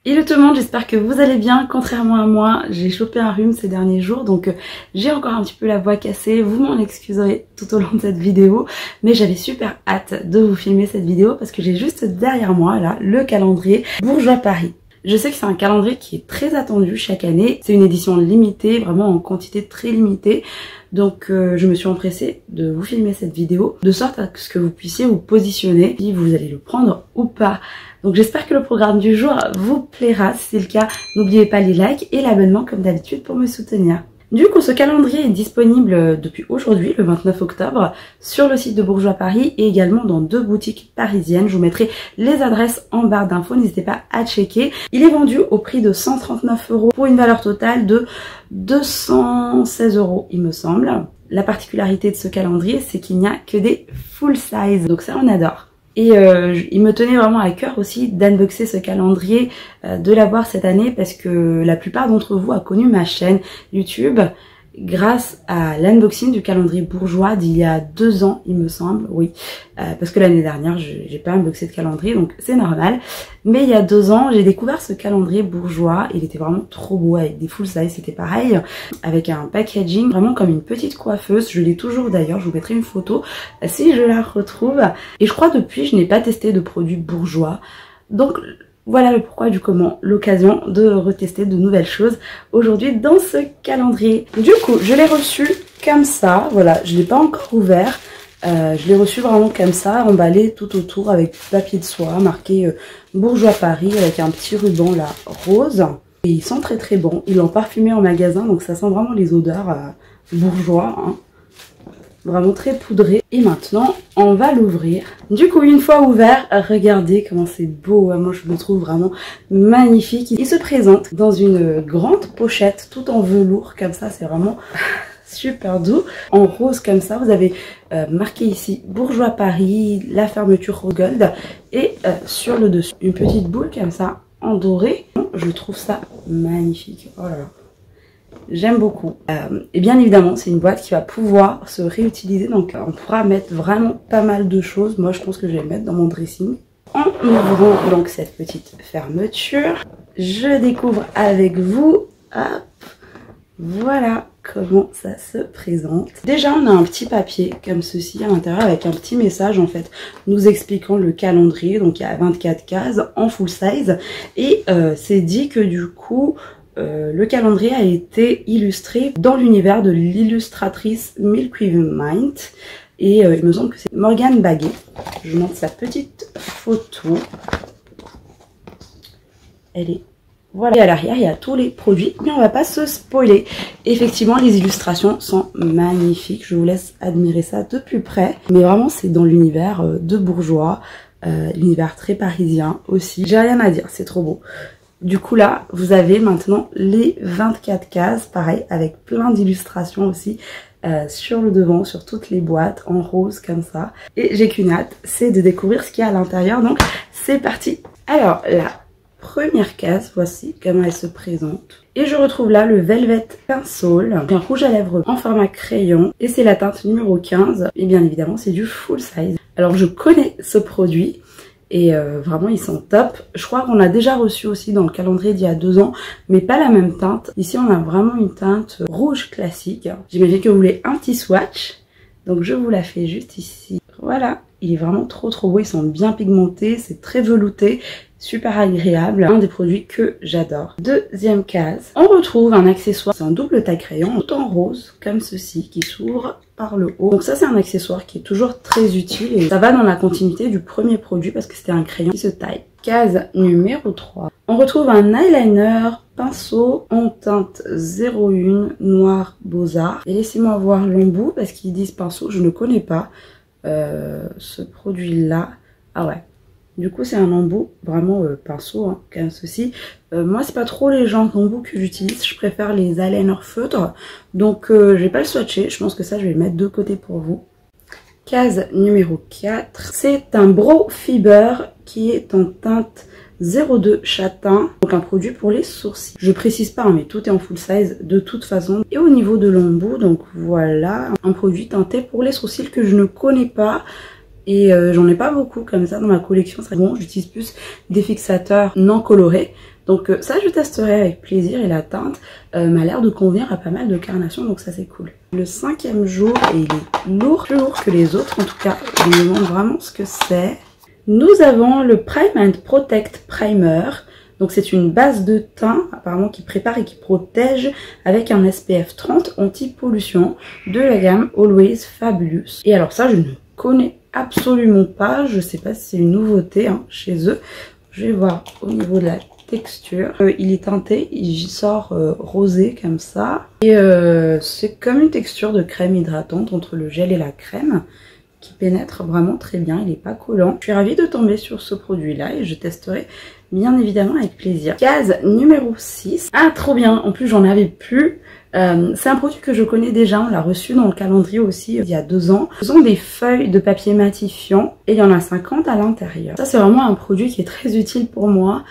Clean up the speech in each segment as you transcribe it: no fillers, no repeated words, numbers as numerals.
Hello tout le monde, j'espère que vous allez bien. Contrairement à moi, j'ai chopé un rhume ces derniers jours, donc j'ai encore un petit peu la voix cassée. Vous m'en excuserez tout au long de cette vidéo, mais j'avais super hâte de vous filmer cette vidéo parce que j'ai juste derrière moi là le calendrier Bourjois Paris. Je sais que c'est un calendrier qui est très attendu chaque année. C'est une édition limitée, vraiment en quantité très limitée. Donc je me suis empressée de vous filmer cette vidéo de sorte à ce que vous puissiez vous positionner si vous allez le prendre ou pas. Donc j'espère que le programme du jour vous plaira. Si c'est le cas, n'oubliez pas les likes et l'abonnement comme d'habitude pour me soutenir. Du coup, ce calendrier est disponible depuis aujourd'hui, le 29 octobre, sur le site de Bourjois Paris et également dans 2 boutiques parisiennes. Je vous mettrai les adresses en barre d'infos, n'hésitez pas à checker. Il est vendu au prix de 139 € pour une valeur totale de 216 € il me semble. La particularité de ce calendrier, c'est qu'il n'y a que des full size, donc ça on adore. Et il me tenait vraiment à cœur aussi d'unboxer ce calendrier, de l'avoir cette année parce que la plupart d'entre vous a connu ma chaîne YouTube grâce à l'unboxing du calendrier bourgeois d'il y a 2 ans il me semble, oui, parce que l'année dernière j'ai pas unboxé de calendrier donc c'est normal, mais il y a 2 ans j'ai découvert ce calendrier bourgeois, il était vraiment trop beau avec des full size, c'était pareil, avec un packaging vraiment comme une petite coiffeuse, je l'ai toujours d'ailleurs, je vous mettrai une photo si je la retrouve, et je crois depuis je n'ai pas testé de produits bourgeois, donc voilà le pourquoi du comment, l'occasion de retester de nouvelles choses aujourd'hui dans ce calendrier. Du coup, je l'ai reçu comme ça, voilà, je ne l'ai pas encore ouvert, je l'ai reçu vraiment comme ça, emballé tout autour avec du papier de soie, marqué Bourjois Paris avec un petit ruban là rose. Et il sent très très bon, ils l'ont parfumé en magasin donc ça sent vraiment les odeurs bourgeois, hein. Vraiment très poudré. Et maintenant, on va l'ouvrir. Du coup, une fois ouvert, regardez comment c'est beau. Moi, je le trouve vraiment magnifique. Il se présente dans une grande pochette, tout en velours, comme ça. C'est vraiment super doux. En rose, comme ça. Vous avez marqué ici Bourjois Paris, la fermeture rose gold. Et sur le dessus, une petite boule comme ça, en doré. Je trouve ça magnifique. Oh là là. J'aime beaucoup. Et bien évidemment, c'est une boîte qui va pouvoir se réutiliser. Donc, on pourra mettre vraiment pas mal de choses. Moi, je pense que je vais le mettre dans mon dressing. En ouvrant donc cette petite fermeture, je découvre avec vous, hop, voilà comment ça se présente. Déjà, on a un petit papier comme ceci à l'intérieur avec un petit message en fait nous expliquant le calendrier. Donc, il y a 24 cases en full size. Et c'est dit que du coup... le calendrier a été illustré dans l'univers de l'illustratrice Milky Mind et il me semble que c'est Morgane Baguet. Je vous montre sa petite photo. Elle est... Voilà, et à l'arrière il y a tous les produits, mais on va pas se spoiler. Effectivement, les illustrations sont magnifiques, je vous laisse admirer ça de plus près. Mais vraiment c'est dans l'univers de Bourjois, l'univers très parisien aussi. J'ai rien à dire, c'est trop beau. Du coup là, vous avez maintenant les 24 cases, pareil, avec plein d'illustrations aussi sur le devant, sur toutes les boîtes, en rose comme ça. Et j'ai qu'une hâte, c'est de découvrir ce qu'il y a à l'intérieur, donc c'est parti. Alors la première case, voici comment elle se présente. Et je retrouve là le Velvet Pinceau, un rouge à lèvres en format crayon. Et c'est la teinte numéro 15, et bien évidemment c'est du full size. Alors je connais ce produit. Et vraiment ils sont top. Je crois qu'on l'a déjà reçu aussi dans le calendrier d'il y a 2 ans, mais pas la même teinte. Ici on a vraiment une teinte rouge classique. J'imagine que vous voulez un petit swatch, donc je vous la fais juste ici. Voilà, il est vraiment trop beau, ils sont bien pigmentés, c'est très velouté, super agréable. Un des produits que j'adore. Deuxième case, on retrouve un accessoire, c'est un double taille crayon, tout en rose, comme ceci, qui s'ouvre par le haut. Donc ça c'est un accessoire qui est toujours très utile et ça va dans la continuité du premier produit parce que c'était un crayon qui se taille. Case numéro 3. On retrouve un eyeliner pinceau en teinte 01 noir Beaux-Arts. Et laissez-moi voir l'embout parce qu'ils disent pinceau, je ne connais pas ce produit là. Ah ouais. Du coup c'est un embout vraiment pinceau hein, comme ceci. Moi c'est pas trop les genres d'embouts que j'utilise, je préfère les eyeliner feutres. Donc je vais pas le swatcher, je pense que ça je vais le mettre de côté pour vous. Case numéro 4, c'est un Brow Fiber qui est en teinte 02 châtain, donc un produit pour les sourcils. Je précise pas, hein, mais tout est en full size de toute façon. Et au niveau de l'embout, donc voilà, un produit teinté pour les sourcils que je ne connais pas. Et j'en ai pas beaucoup comme ça dans ma collection, c'est bon, j'utilise plus des fixateurs non colorés. Donc ça je testerai avec plaisir et la teinte m'a l'air de convenir à pas mal de carnations, donc ça c'est cool. Le 5e jour et il est lourd, plus lourd que les autres en tout cas, je me demande vraiment ce que c'est. Nous avons le Prime and Protect Primer. Donc c'est une base de teint apparemment qui prépare et qui protège avec un SPF 30 anti-pollution de la gamme Always Fabulous. Et alors ça je ne connais absolument pas, je sais pas si c'est une nouveauté hein, chez eux. Je vais voir au niveau de la texture. Il est teinté, il sort rosé comme ça. Et c'est comme une texture de crème hydratante entre le gel et la crème qui pénètre vraiment très bien, il n'est pas collant. Je suis ravie de tomber sur ce produit là et je testerai bien évidemment avec plaisir. Case numéro 6. Ah trop bien, en plus j'en avais plus. C'est un produit que je connais déjà, on l'a reçu dans le calendrier aussi il y a 2 ans. Ce sont des feuilles de papier matifiant et il y en a 50 à l'intérieur. Ça c'est vraiment un produit qui est très utile pour moi.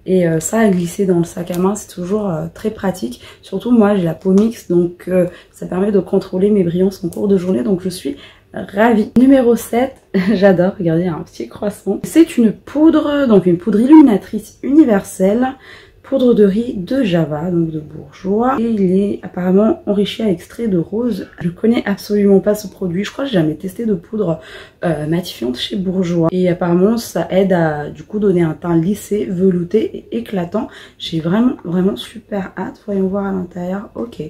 Et ça à glisser dans le sac à main c'est toujours très pratique. Surtout moi j'ai la peau mixte donc ça permet de contrôler mes brillances en cours de journée, donc je suis ravie. Numéro 7, j'adore, regardez, il y a un petit croissant. C'est une poudre, donc une poudre illuminatrice universelle, poudre de riz de Java, donc de Bourjois. Et il est apparemment enrichi à extrait de rose. Je connais absolument pas ce produit, je crois que j'ai jamais testé de poudre matifiante chez Bourjois. Et apparemment ça aide à du coup donner un teint lissé, velouté et éclatant. J'ai vraiment super hâte, voyons voir à l'intérieur. Ok,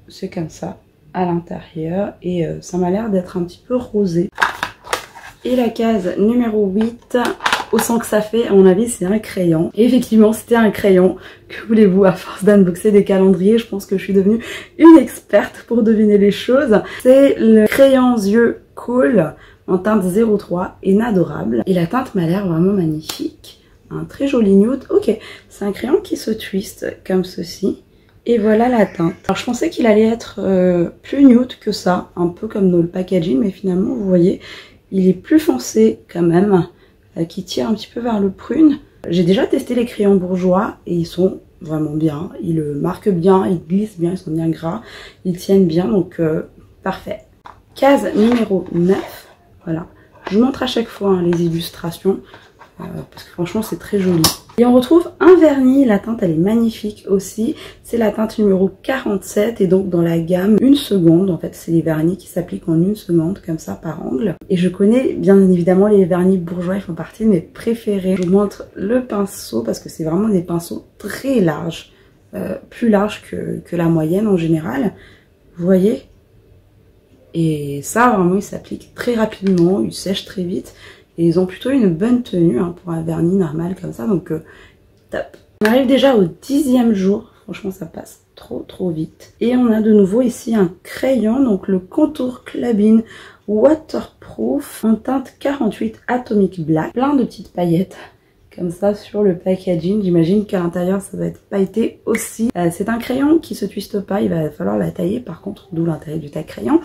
c'est comme ça à l'intérieur et ça m'a l'air d'être un petit peu rosé. Et la case numéro 8, au sang que ça fait, à mon avis c'est un crayon. Et effectivement c'était un crayon, que voulez-vous, à force d'unboxer des calendriers, je pense que je suis devenue une experte pour deviner les choses. C'est le crayon yeux Kohl en teinte 03, inadorable. Et la teinte m'a l'air vraiment magnifique, un très joli nude. Ok, c'est un crayon qui se twiste comme ceci. Et voilà la teinte. Alors je pensais qu'il allait être plus nude que ça, un peu comme dans le packaging, mais finalement vous voyez, il est plus foncé quand même, qui tire un petit peu vers le prune. J'ai déjà testé les crayons Bourjois et ils sont vraiment bien, ils le marquent bien, ils glissent bien, ils sont bien gras, ils tiennent bien, donc parfait. Case numéro 9, voilà. Je vous montre à chaque fois hein, les illustrations, parce que franchement c'est très joli. Et on retrouve un vernis, la teinte elle est magnifique aussi, c'est la teinte numéro 47 et donc dans la gamme 1 seconde, en fait c'est les vernis qui s'appliquent en 1 seconde comme ça par angle. Et je connais bien évidemment les vernis Bourjois, ils font partie de mes préférés. Je vous montre le pinceau parce que c'est vraiment des pinceaux très larges, plus larges que la moyenne en général, vous voyez. Et ça vraiment il s'applique très rapidement, il sèche très vite. Et ils ont plutôt une bonne tenue hein, pour un vernis normal comme ça, donc top. On arrive déjà au 10e jour, franchement ça passe trop vite. Et on a de nouveau ici un crayon, donc le Contour Club-in Waterproof en teinte 48 Atomic Black. Plein de petites paillettes comme ça sur le packaging, j'imagine qu'à l'intérieur ça va être pailleté aussi. C'est un crayon qui se twiste pas, il va falloir la tailler par contre, d'où l'intérêt du taille-crayon.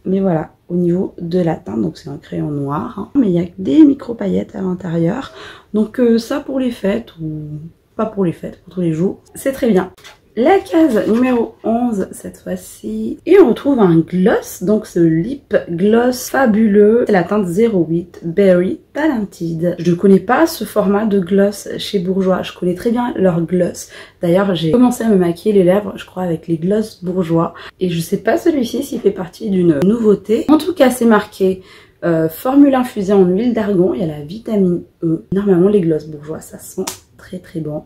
Mais voilà, au niveau de la teinte, donc c'est un crayon noir, hein, mais il y a des micro paillettes à l'intérieur, donc ça pour les fêtes ou pas pour les fêtes, pour tous les jours, c'est très bien. La case numéro 11 cette fois-ci, et on retrouve un gloss, donc ce lip gloss fabuleux, c'est la teinte 08 Berry Talented. Je ne connais pas ce format de gloss chez Bourjois, je connais très bien leur gloss. D'ailleurs j'ai commencé à me maquiller les lèvres, je crois avec les gloss Bourjois, et je sais pas celui-ci s'il fait partie d'une nouveauté. En tout cas c'est marqué formule infusée en huile d'argan, il y a la vitamine E. Normalement les gloss Bourjois ça sent très bon.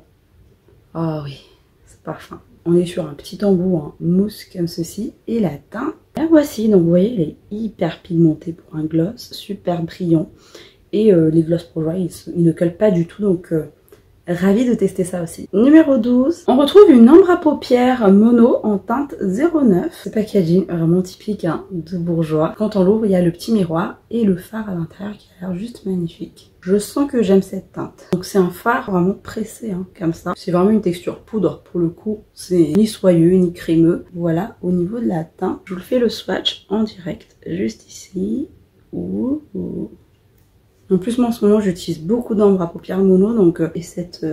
Oh oui, c'est parfum. On est sur un petit embout en mousse comme ceci. Et la teinte, la voici. Donc vous voyez, elle est hyper pigmentée pour un gloss, super brillant. Et les gloss Bourjois, ils ne collent pas du tout. Donc ravie de tester ça aussi. Numéro 12, on retrouve une ombre à paupières mono en teinte 09. Ce packaging vraiment typique hein, de Bourjois. Quand on l'ouvre, il y a le petit miroir et le phare à l'intérieur qui a l'air juste magnifique. Je sens que j'aime cette teinte. Donc c'est un phare vraiment pressé hein, comme ça. C'est vraiment une texture poudre pour le coup. C'est ni soyeux ni crémeux. Voilà, au niveau de la teinte, je vous fais le swatch en direct juste ici. Ouh. En plus moi en ce moment j'utilise beaucoup d'ombre à paupières mono donc et cette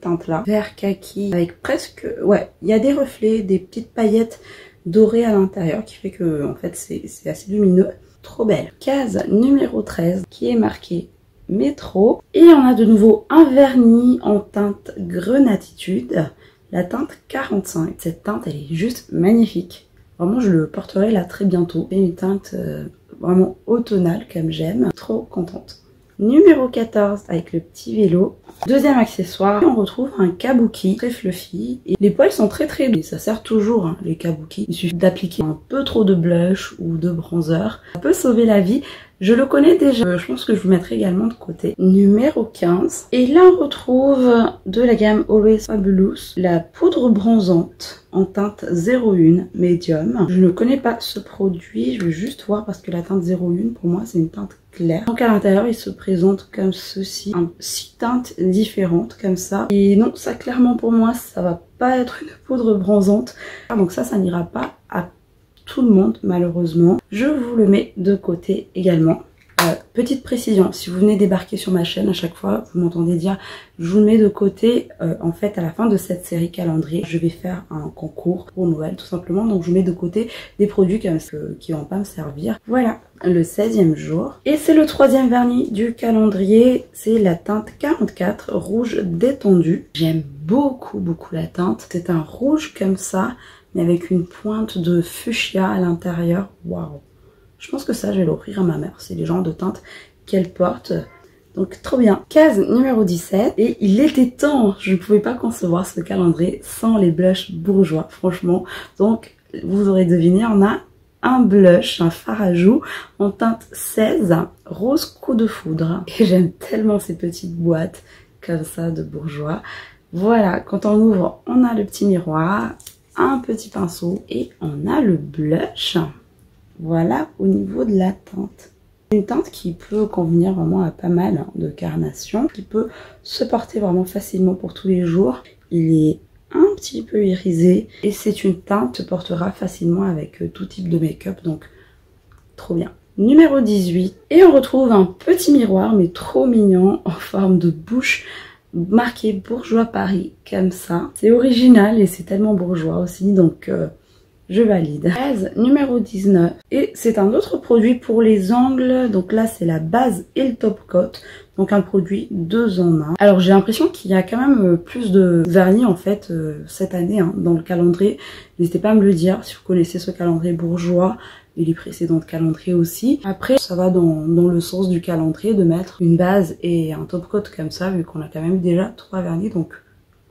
teinte là, vert kaki avec presque, ouais, il y a des reflets, des petites paillettes dorées à l'intérieur qui fait que en fait c'est assez lumineux, trop belle. Case numéro 13 qui est marquée Métro. Et on a de nouveau un vernis en teinte Grenatitude, la teinte 45. Cette teinte, elle est juste magnifique. Vraiment, je le porterai là très bientôt. C'est une teinte vraiment automnale comme j'aime. Trop contente. Numéro 14 avec le petit vélo. Deuxième accessoire, on retrouve un kabuki très fluffy. Et les poils sont très doux. Ça sert toujours, hein, les kabuki. Il suffit d'appliquer un peu trop de blush ou de bronzer. Ça peut sauver la vie. Je le connais déjà, je pense que je vous mettrai également de côté. Numéro 15. Et là on retrouve de la gamme Always Fabulous la poudre bronzante en teinte 01 Medium. Je ne connais pas ce produit, je vais juste voir parce que la teinte 01 pour moi c'est une teinte claire. Donc à l'intérieur il se présente comme ceci, 6 teintes différentes comme ça. Et non, ça clairement pour moi ça va pas être une poudre bronzante. Donc ça n'ira pas à tout le monde malheureusement. Je vous le mets de côté également. Petite précision, si vous venez débarquer sur ma chaîne à chaque fois, vous m'entendez dire je vous le mets de côté. En fait à la fin de cette série calendrier, je vais faire un concours pour Noël tout simplement. Donc je vous mets de côté des produits qui vont pas me servir. Voilà, le 16e jour. Et c'est le 3e vernis du calendrier. C'est la teinte 44 rouge détendu. J'aime beaucoup la teinte. C'est un rouge comme ça, mais avec une pointe de fuchsia à l'intérieur. Waouh! Je pense que ça, je vais l'offrir à ma mère. C'est les genres de teintes qu'elle porte. Donc, trop bien. Case numéro 17. Et il était temps. Je ne pouvais pas concevoir ce calendrier sans les blushs bourgeois, franchement. Donc, vous aurez deviné, on a un blush, un fard à joues en teinte 16, rose coup de foudre. Et j'aime tellement ces petites boîtes comme ça de bourgeois. Voilà, quand on ouvre, on a le petit miroir, un petit pinceau et on a le blush. Voilà au niveau de la teinte. Une teinte qui peut convenir vraiment à pas mal de carnations, qui peut se porter vraiment facilement pour tous les jours. Il est un petit peu irisé et c'est une teinte qui se portera facilement avec tout type de make-up, donc trop bien. Numéro 18. Et on retrouve un petit miroir mais trop mignon en forme de bouche marqué Bourgeois Paris comme ça. C'est original et c'est tellement bourgeois aussi, donc je valide. Base numéro 19. Et c'est un autre produit pour les ongles. Donc là, c'est la base et le top coat. Donc un produit 2 en 1. Alors j'ai l'impression qu'il y a quand même plus de vernis en fait cette année dans le calendrier. N'hésitez pas à me le dire si vous connaissez ce calendrier bourgeois et les précédents calendriers aussi. Après, ça va dans le sens du calendrier de mettre une base et un top coat comme ça, vu qu'on a quand même déjà 3 vernis. Donc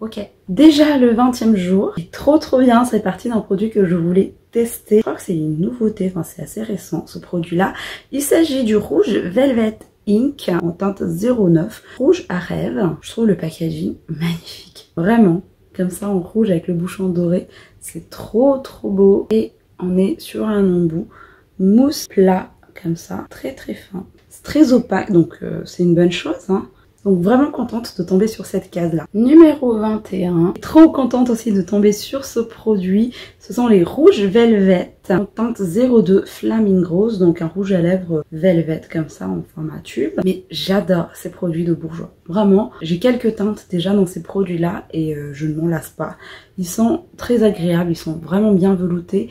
ok. Déjà le 20e jour. Et trop bien, c'est parti d'un produit que je voulais tester. Je crois que c'est une nouveauté, enfin c'est assez récent ce produit là. Il s'agit du rouge Velvet Ink en teinte 09. Rouge à rêve. Je trouve le packaging magnifique. Vraiment, comme ça en rouge avec le bouchon doré. C'est trop beau. Et on est sur un embout mousse plat comme ça. Très fin. C'est très opaque, donc c'est une bonne chose hein. Donc vraiment contente de tomber sur cette case là. Numéro 21. Trop contente aussi de tomber sur ce produit. Ce sont les rouges Velvet en teinte 02 Flaming Rose. Donc un rouge à lèvres Velvet comme ça en format tube. Mais j'adore ces produits de bourgeois. Vraiment, j'ai quelques teintes déjà dans ces produits là et je ne m'en lasse pas. Ils sont très agréables, ils sont vraiment bien veloutés,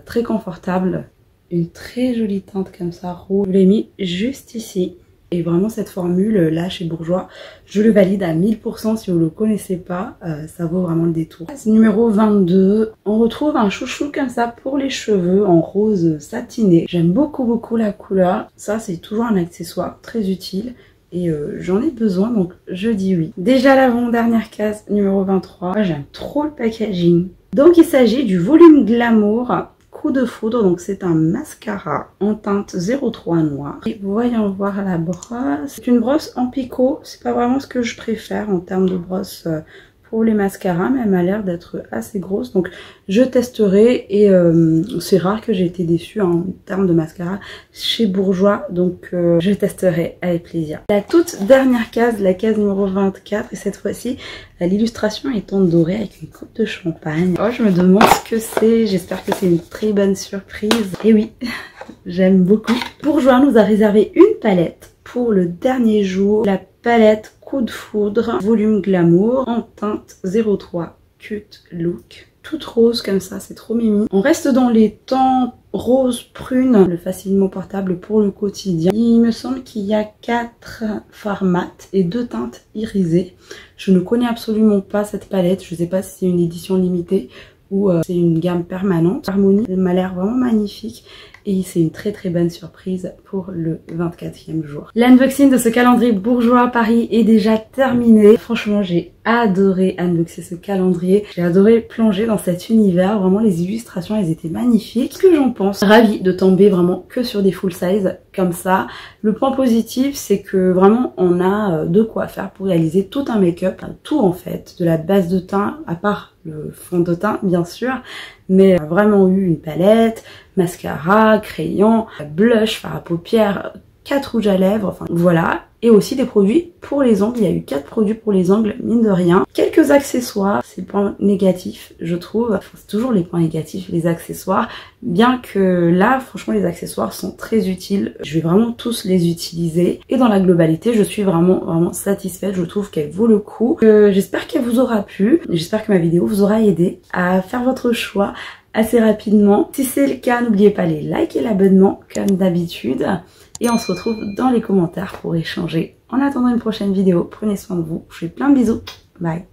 très confortables. Une très jolie teinte comme ça rouge. Je l'ai mis juste ici. Et vraiment cette formule là chez Bourjois, je le valide à 1000% si vous ne le connaissez pas, ça vaut vraiment le détour. Numéro 22, on retrouve un chouchou comme ça pour les cheveux en rose satiné. J'aime beaucoup la couleur, ça c'est toujours un accessoire très utile et j'en ai besoin donc je dis oui. Déjà l'avant-dernière case, numéro 23, moi j'aime trop le packaging. Donc il s'agit du Volume Glamour Coup de foudre, donc c'est un mascara en teinte 03 noir. Et voyons voir la brosse. C'est une brosse en picot, c'est pas vraiment ce que je préfère en termes de brosse pour les mascaras, mais elle m'a l'air d'être assez grosse, donc je testerai et c'est rare que j'ai été déçue en termes de mascara chez Bourjois, donc je testerai avec plaisir. La toute dernière case, la case numéro 24, et cette fois-ci l'illustration est en doré avec une coupe de champagne. Oh, je me demande ce que c'est, j'espère que c'est une très bonne surprise. Et oui, j'aime beaucoup. Bourjois nous a réservé une palette pour le dernier jour, la palette Coup de foudre Volume Glamour en teinte 03 cute look. Toute rose comme ça, c'est trop mimi. On reste dans les tons rose prune, le facilement portable pour le quotidien. Il me semble qu'il y a 4 fards mat et 2 teintes irisées. Je ne connais absolument pas cette palette, je ne sais pas si c'est une édition limitée ou c'est une gamme permanente. Harmonie, elle m'a l'air vraiment magnifique et c'est une très bonne surprise pour le 24e jour. L'unboxing de ce calendrier bourgeois Paris est déjà terminé. Franchement, j'ai adoré unboxer ce calendrier. J'ai adoré plonger dans cet univers. Vraiment, les illustrations, elles étaient magnifiques. Ce que j'en pense, ravie de tomber vraiment que sur des full size comme ça. Le point positif, c'est que vraiment, on a de quoi faire pour réaliser tout un make-up. Tout en fait, de la base de teint, à part le fond de teint bien sûr, mais vraiment eu une palette, mascara, crayon, blush, fard à paupières, 4 rouges à lèvres, enfin voilà. Et aussi des produits pour les ongles, il y a eu 4 produits pour les ongles, mine de rien. Quelques accessoires, c'est le point négatif je trouve, enfin, c'est toujours les points négatifs, les accessoires. Bien que là, franchement les accessoires sont très utiles, je vais vraiment tous les utiliser. Et dans la globalité, je suis vraiment satisfaite, je trouve qu'elle vaut le coup. J'espère qu'elle vous aura plu, j'espère que ma vidéo vous aura aidé à faire votre choix assez rapidement. Si c'est le cas, n'oubliez pas les likes et l'abonnement comme d'habitude. Et on se retrouve dans les commentaires pour échanger. En attendant une prochaine vidéo, prenez soin de vous. Je vous fais plein de bisous. Bye.